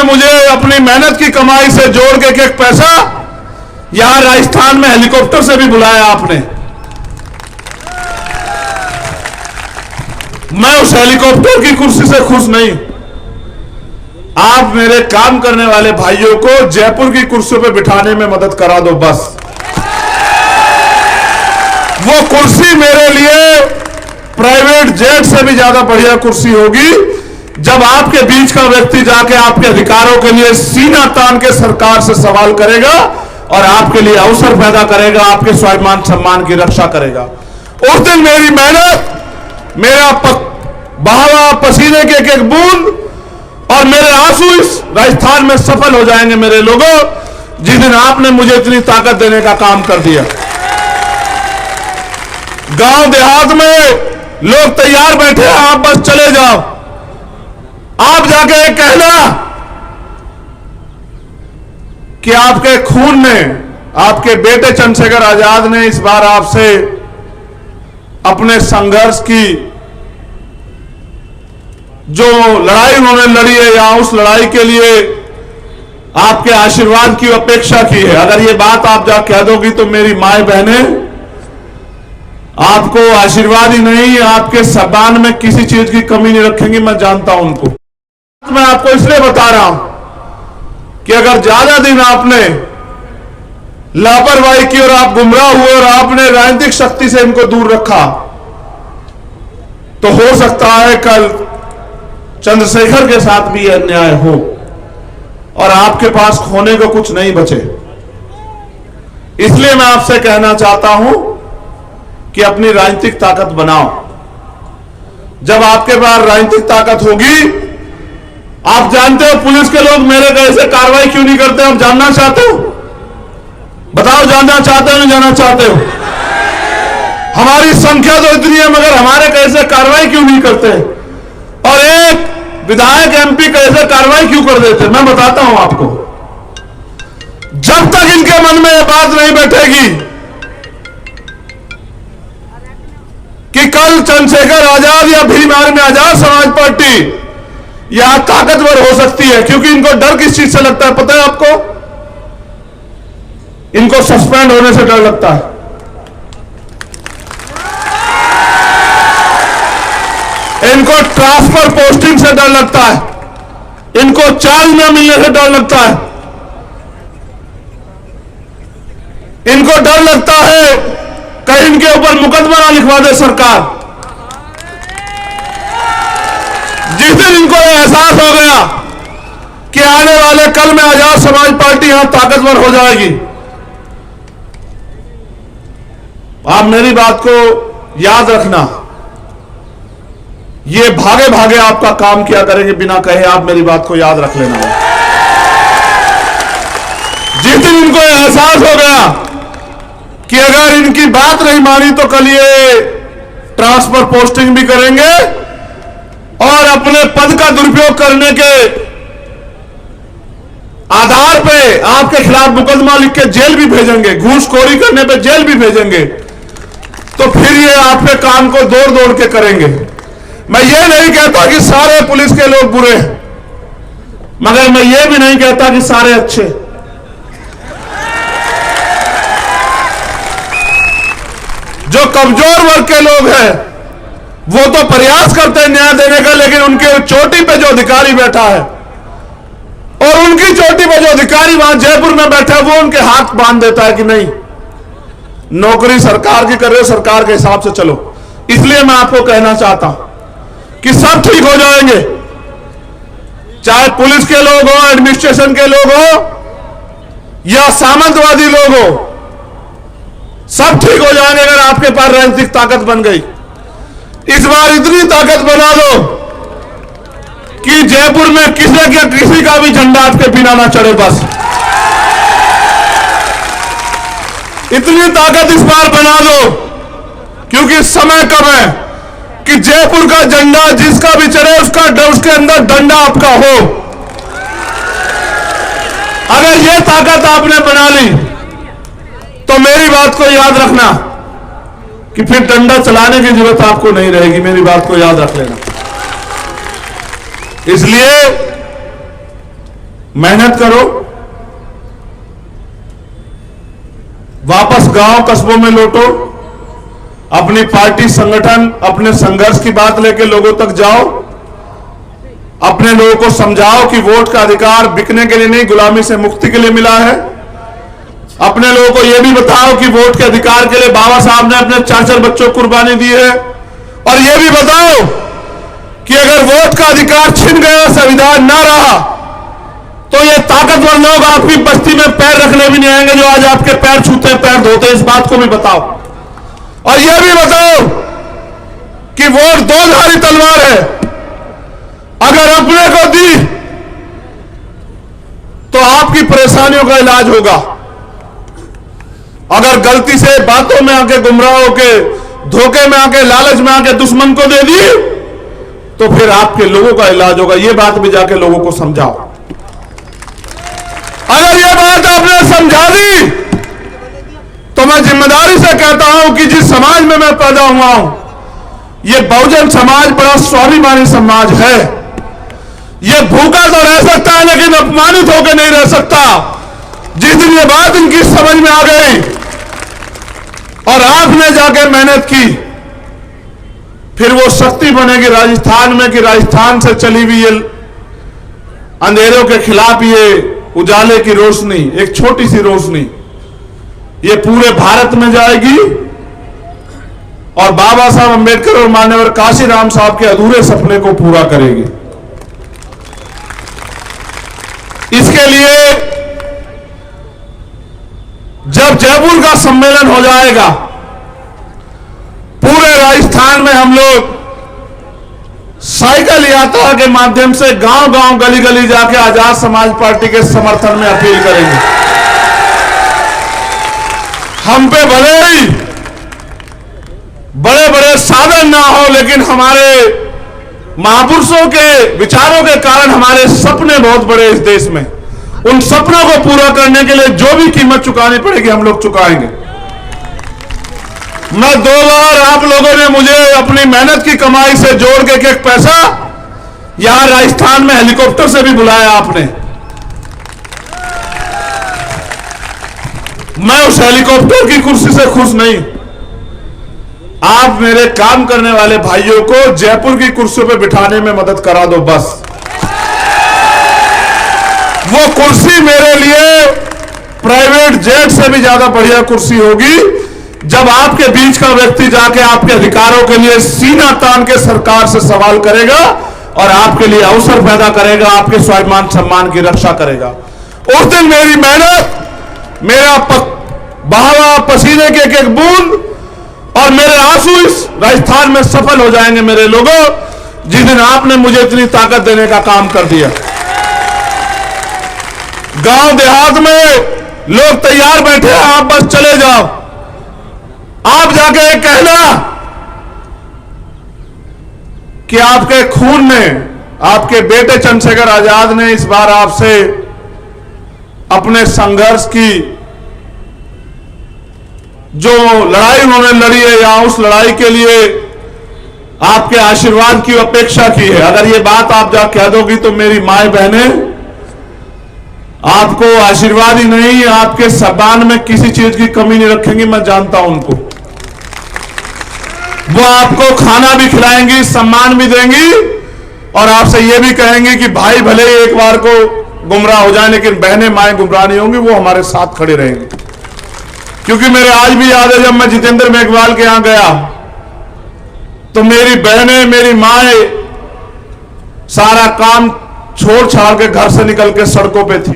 मुझे अपनी मेहनत की कमाई से जोड़ के एक पैसा यहां राजस्थान में हेलीकॉप्टर से भी बुलाया आपने। मैं उस हेलीकॉप्टर की कुर्सी से खुश नहीं। आप मेरे काम करने वाले भाइयों को जयपुर की कुर्सियों पे बिठाने में मदद करा दो बस। वो कुर्सी मेरे लिए प्राइवेट जेट से भी ज्यादा बढ़िया कुर्सी होगी, जब आपके बीच का व्यक्ति जाके आपके अधिकारों के लिए सीना तान के सरकार से सवाल करेगा और आपके लिए अवसर पैदा करेगा, आपके स्वाभिमान सम्मान की रक्षा करेगा। उस दिन मेरी मेहनत, मेरा बहावा पसीने के एक बूंद और मेरे आंसू इस राजस्थान में सफल हो जाएंगे मेरे लोगों, जिस दिन आपने मुझे इतनी ताकत देने का काम कर दिया। गांव देहात में लोग तैयार बैठे हैं, आप बस चले जाओ। आप जाके कहना कि आपके खून में, आपके बेटे चंद्रशेखर आजाद ने इस बार आपसे अपने संघर्ष की जो लड़ाई उन्होंने लड़ी है, या उस लड़ाई के लिए आपके आशीर्वाद की अपेक्षा की है। अगर ये बात आप जा कह दोगी तो मेरी माए बहनें आपको आशीर्वाद ही नहीं, आपके सम्मान में किसी चीज की कमी नहीं रखेंगी। मैं जानता हूं उनको। मैं आपको इसलिए बता रहा हूं कि अगर ज्यादा दिन आपने लापरवाही की और आप गुमराह हुए और आपने राजनीतिक शक्ति से इनको दूर रखा, तो हो सकता है कल चंद्रशेखर के साथ भी अन्याय हो और आपके पास खोने को कुछ नहीं बचे। इसलिए मैं आपसे कहना चाहता हूं कि अपनी राजनीतिक ताकत बनाओ। जब आपके पास राजनीतिक ताकत होगी, आप जानते हो पुलिस के लोग मेरे कैसे कार्रवाई क्यों नहीं करते, आप जानना चाहते हो? बताओ, जानना चाहते हो नहीं जानना चाहते हो? हमारी संख्या तो इतनी है, मगर हमारे कैसे कार्रवाई क्यों नहीं करते? और एक विधायक एमपी कैसे कार्रवाई क्यों कर देते? मैं बताता हूं आपको। जब तक इनके मन में यह बात नहीं बैठेगी कि कल चंद्रशेखर आजाद या भीम आर्मी आजाद समाज पार्टी यहां ताकतवर हो सकती है, क्योंकि इनको डर किस चीज से लगता है पता है आपको? इनको सस्पेंड होने से डर लगता है। इनको ट्रांसफर पोस्टिंग से डर लगता है, इनको चार्ज न मिलने से डर लगता है, इनको डर लगता है कहीं इनके ऊपर मुकदमा ना लिखवा दे सरकार। जिस दिन इनको यह एहसास हो गया कि आने वाले कल में आजाद समाज पार्टी यहां ताकतवर हो जाएगी, आप मेरी बात को याद रखना। ये भागे भागे आपका काम किया करेंगे बिना कहे, आप मेरी बात को याद रख लेना। जिस दिन इनको एहसास हो गया कि अगर इनकी बात नहीं मानी तो कल ये ट्रांसफर पोस्टिंग भी करेंगे और अपने पद का दुरुपयोग करने के आधार पे आपके खिलाफ मुकदमा लिख के जेल भी भेजेंगे, घूसखोरी करने पे जेल भी भेजेंगे, तो फिर ये आपके काम को दौड़ दौड़ के करेंगे। मैं ये नहीं कहता कि सारे पुलिस के लोग बुरे हैं, मगर मैं ये भी नहीं कहता कि सारे अच्छे। जो कमजोर वर्ग के लोग हैं वो तो प्रयास करते हैं न्याय देने का, लेकिन उनके चोटी पे जो अधिकारी बैठा है और उनकी चोटी पे जो अधिकारी वहां जयपुर में बैठा है, वो उनके हाथ बांध देता है कि नहीं, नौकरी सरकार की कर रहे हो, सरकार के हिसाब से चलो। इसलिए मैं आपको कहना चाहता हूं कि सब ठीक हो जाएंगे, चाहे पुलिस के लोग हो, एडमिनिस्ट्रेशन के लोग हो या सामंतवादी लोग हो, सब ठीक हो जाएंगे अगर आपके पास राजनीतिक ताकत बन गई। इस बार इतनी ताकत बना दो कि जयपुर में किसी का भी झंडा आपके बिना ना चढ़े। बस इतनी ताकत इस बार बना दो, क्योंकि समय कम है कि जयपुर का झंडा जिसका भी चढ़े उसके अंदर डंडा आपका हो। अगर यह ताकत आपने बना ली तो मेरी बात को याद रखना कि फिर डंडा चलाने की जरूरत आपको नहीं रहेगी। मेरी बात को याद रख लेना। इसलिए मेहनत करो, वापस गांव कस्बों में लौटो, अपनी पार्टी संगठन अपने संघर्ष की बात लेकर लोगों तक जाओ, अपने लोगों को समझाओ कि वोट का अधिकार बिकने के लिए नहीं, गुलामी से मुक्ति के लिए मिला है। अपने लोगों को यह भी बताओ कि वोट के अधिकार के लिए बाबा साहब ने अपने 4-4 बच्चों को कुर्बानी दी है। और यह भी बताओ कि अगर वोट का अधिकार छिन गया, संविधान ना रहा, तो ये ताकतवर लोग आपकी बस्ती में पैर रखने भी नहीं आएंगे जो आज आपके पैर छूते हैं, पैर धोते हैं। इस बात को भी बताओ। और यह भी बताओ कि वोट दोधारी तलवार है, अगर अपने को दी तो आपकी परेशानियों का इलाज होगा, अगर गलती से बातों में आके, गुमराह होके, धोखे में आके, लालच में आके दुश्मन को दे दी तो फिर आपके लोगों का इलाज होगा। यह बात भी जाके लोगों को समझाओ। अगर यह बात आपने समझा दी तो मैं जिम्मेदारी से कहता हूं कि जिस समाज में मैं पैदा हुआ हूं, यह बहुजन समाज बड़ा स्वाभिमानी समाज है। यह भूखा तो रह सकता है लेकिन अपमानित होकर नहीं रह सकता। जिस दिन ये बात इनकी समझ में आ गई और आपने जाके मेहनत की, फिर वो शक्ति बनेगी राजस्थान में कि राजस्थान से चली हुई ये अंधेरों के खिलाफ ये उजाले की रोशनी, एक छोटी सी रोशनी, ये पूरे भारत में जाएगी और बाबा साहब अंबेडकर और मान्यवर काशीराम साहब के अधूरे सपने को पूरा करेगी। इसके लिए जब जयपुर का सम्मेलन हो जाएगा, पूरे राजस्थान में हम लोग साइकिल यात्रा के माध्यम से गांव-गांव, गली-गली जाके आजाद समाज पार्टी के समर्थन में अपील करेंगे। हम पे भले ही बड़े-बड़े साधन ना हो, लेकिन हमारे महापुरुषों के विचारों के कारण हमारे सपने बहुत बड़े इस देश में। उन सपनों को पूरा करने के लिए जो भी कीमत चुकानी पड़ेगी हम लोग चुकाएंगे। मैं 2 बार आप लोगों ने मुझे अपनी मेहनत की कमाई से जोड़ के एक पैसा यहां राजस्थान में हेलीकॉप्टर से भी बुलाया आपने। मैं उस हेलीकॉप्टर की कुर्सी से खुश नहीं। आप मेरे काम करने वाले भाइयों को जयपुर की कुर्सियों पर बिठाने में मदद करा दो बस। वो कुर्सी मेरे लिए प्राइवेट जेट से भी ज्यादा बढ़िया कुर्सी होगी, जब आपके बीच का व्यक्ति जाके आपके अधिकारों के लिए सीना तान के सरकार से सवाल करेगा और आपके लिए अवसर पैदा करेगा, आपके स्वाभिमान सम्मान की रक्षा करेगा। उस दिन मेरी मेहनत, मेरा बहावा पसीने के एक बूंद और मेरे आंसू इस राजस्थान में सफल हो जाएंगे मेरे लोगों, जिस दिन आपने मुझे इतनी ताकत देने का काम कर दिया। गांव देहात में लोग तैयार बैठे हैं, आप बस चले जाओ। आप जाके कहना कि आपके खून ने, आपके बेटे चंद्रशेखर आजाद ने इस बार आपसे अपने संघर्ष की जो लड़ाई उन्होंने लड़ी है, या उस लड़ाई के लिए आपके आशीर्वाद की अपेक्षा की है। अगर ये बात आप जा कह दोगी तो मेरी माए बहनें आपको आशीर्वाद ही नहीं, आपके सम्मान में किसी चीज की कमी नहीं रखेंगी। मैं जानता हूं उनको। वो आपको खाना भी खिलाएंगी, सम्मान भी देंगी और आपसे ये भी कहेंगे कि भाई भले ही एक बार को गुमराह हो जाए लेकिन बहनें माएं गुमराह नहीं होंगी, वो हमारे साथ खड़े रहेंगे। क्योंकि मेरे आज भी याद है जब मैं जितेंद्र मेघवाल के यहां गया तो मेरी बहनें, मेरी माएं सारा काम छोड़ छाड़ के घर से निकल के सड़कों पे थी।